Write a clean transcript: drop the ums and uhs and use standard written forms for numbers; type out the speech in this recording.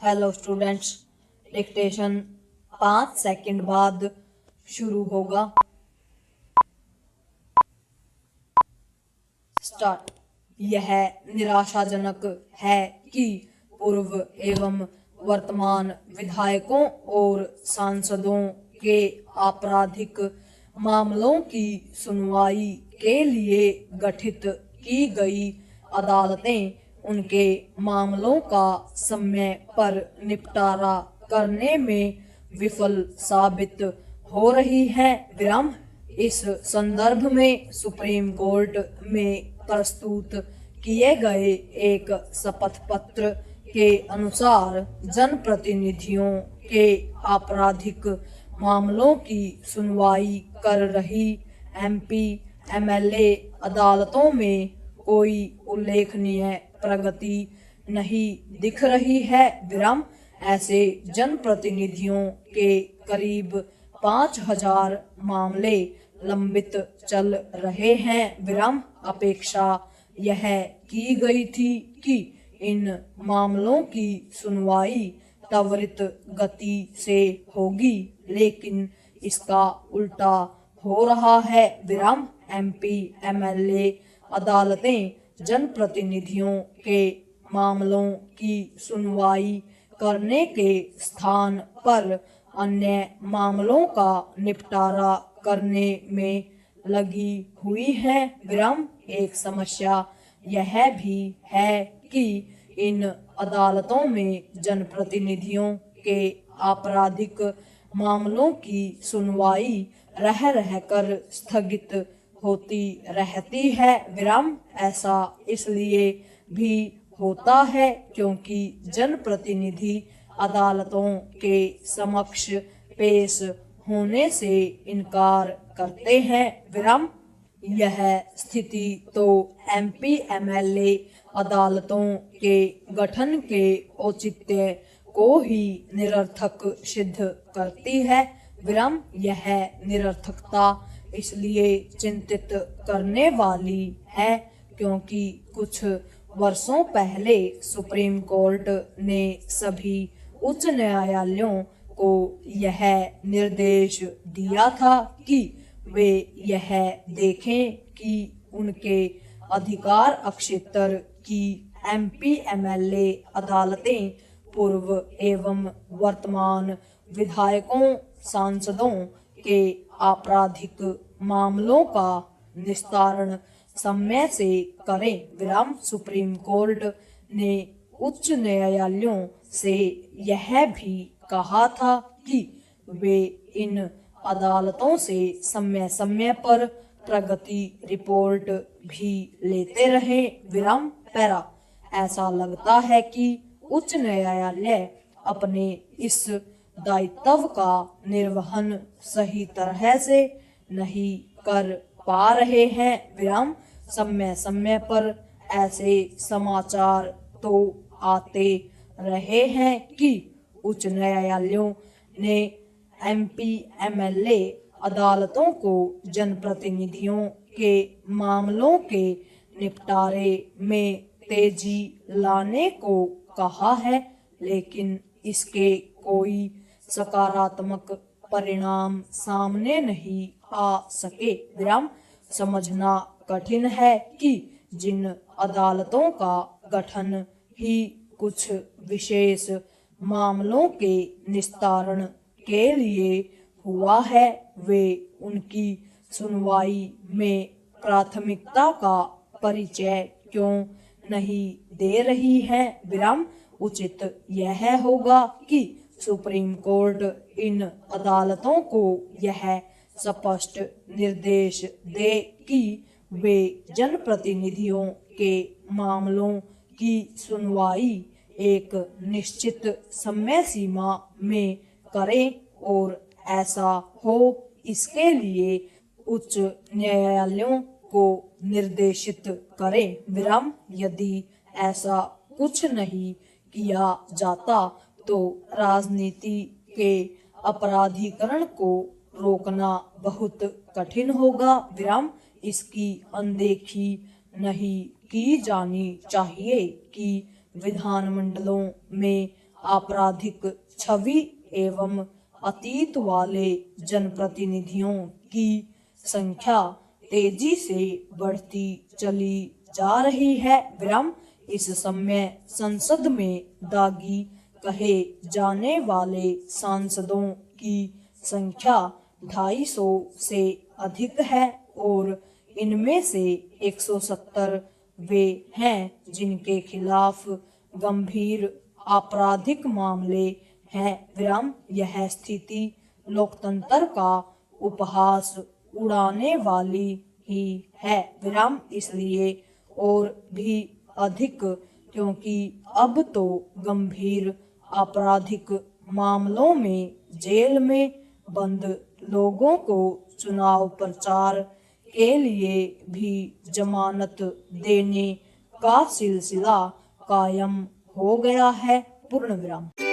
Hello students, dictation 5 second बाद शुरू होगा। स्टार्ट। यह निराशाजनक है कि पूर्व एवं वर्तमान विधायकों और सांसदों के आपराधिक मामलों की सुनवाई के लिए गठित की गई अदालतें उनके मामलों का समय पर निपटारा करने में विफल साबित हो रही है। विराम। इस संदर्भ में सुप्रीम कोर्ट में प्रस्तुत किए गए एक शपथ पत्र के अनुसार जनप्रतिनिधियों के आपराधिक मामलों की सुनवाई कर रही एमपी एमएलए अदालतों में कोई उल्लेखनीय प्रगति नहीं दिख रही है। विराम। ऐसे जनप्रतिनिधियों के करीब 5000 मामले लंबित चल रहे हैं। विराम। अपेक्षा यह की गई थी कि इन मामलों की सुनवाई त्वरित गति से होगी, लेकिन इसका उल्टा हो रहा है। विराम। एमपी एमएलए अदालतें जनप्रतिनिधियों के मामलों की सुनवाई करने के स्थान पर अन्य मामलों का निपटारा करने में लगी हुई है। विराम। एक समस्या यह भी है कि इन अदालतों में जनप्रतिनिधियों के आपराधिक मामलों की सुनवाई रह रहकर स्थगित होती रहती है। विराम। ऐसा इसलिए भी होता है क्योंकि जनप्रतिनिधि अदालतों के समक्ष पेश होने से इनकार करते हैं। विराम। यह स्थिति तो एमपी एमएलए अदालतों के गठन के औचित्य को ही निरर्थक सिद्ध करती है। विराम। यह निरर्थकता इसलिए चिंतित करने वाली है क्योंकि कुछ वर्षों पहले सुप्रीम कोर्ट ने सभी उच्च न्यायालयों को यह निर्देश दिया था कि वे यह देखें कि उनके अधिकार क्षेत्र की एमपी एमएलए अदालतें पूर्व एवं वर्तमान विधायकों सांसदों के आपराधिक मामलों का निस्तारण समय से करें। विराम। सुप्रीम कोर्ट ने उच्च न्यायालयों से यह भी कहा था कि वे इन अदालतों से समय समय पर प्रगति रिपोर्ट भी लेते रहे। विराम। पैरा। ऐसा लगता है कि उच्च न्यायालय अपने इस दायित्व का निर्वहन सही तरह से नहीं कर पा रहे हैं। विराम। समय समय पर ऐसे समाचार तो आते रहे हैं कि उच्च न्यायालयों ने एमपी एमएलए अदालतों को जनप्रतिनिधियों के मामलों के निपटारे में तेजी लाने को कहा है, लेकिन इसके कोई सकारात्मक परिणाम सामने नहीं आ सके। विराम। समझना कठिन है कि जिन अदालतों का गठन ही कुछ विशेष मामलों के निस्तारण के लिए हुआ है, वे उनकी सुनवाई में प्राथमिकता का परिचय क्यों नहीं दे रही है। विराम। उचित यह होगा कि सुप्रीम कोर्ट इन अदालतों को यह स्पष्ट निर्देश दे कि वे जनप्रतिनिधियों के मामलों की सुनवाई एक निश्चित समय सीमा में करें और ऐसा हो इसके लिए उच्च न्यायालयों को निर्देशित करें। विराम। यदि ऐसा कुछ नहीं किया जाता तो राजनीति के अपराधीकरण को रोकना बहुत कठिन होगा। विराम। इसकी अनदेखी नहीं की जानी चाहिए कि विधानमंडलों में आपराधिक छवि एवं अतीत वाले जनप्रतिनिधियों की संख्या तेजी से बढ़ती चली जा रही है। विराम। इस समय संसद में दागी कहे जाने वाले सांसदों की संख्या 250 से अधिक है और इनमें से 170 वे हैं जिनके खिलाफ गंभीर आपराधिक मामले हैं। विराम। यह स्थिति लोकतंत्र का उपहास उड़ाने वाली ही है। विराम। इसलिए और भी अधिक क्योंकि अब तो गंभीर आपराधिक मामलों में जेल में बंद लोगों को चुनाव प्रचार के लिए भी जमानत देने का सिलसिला कायम हो गया है। पूर्ण विराम।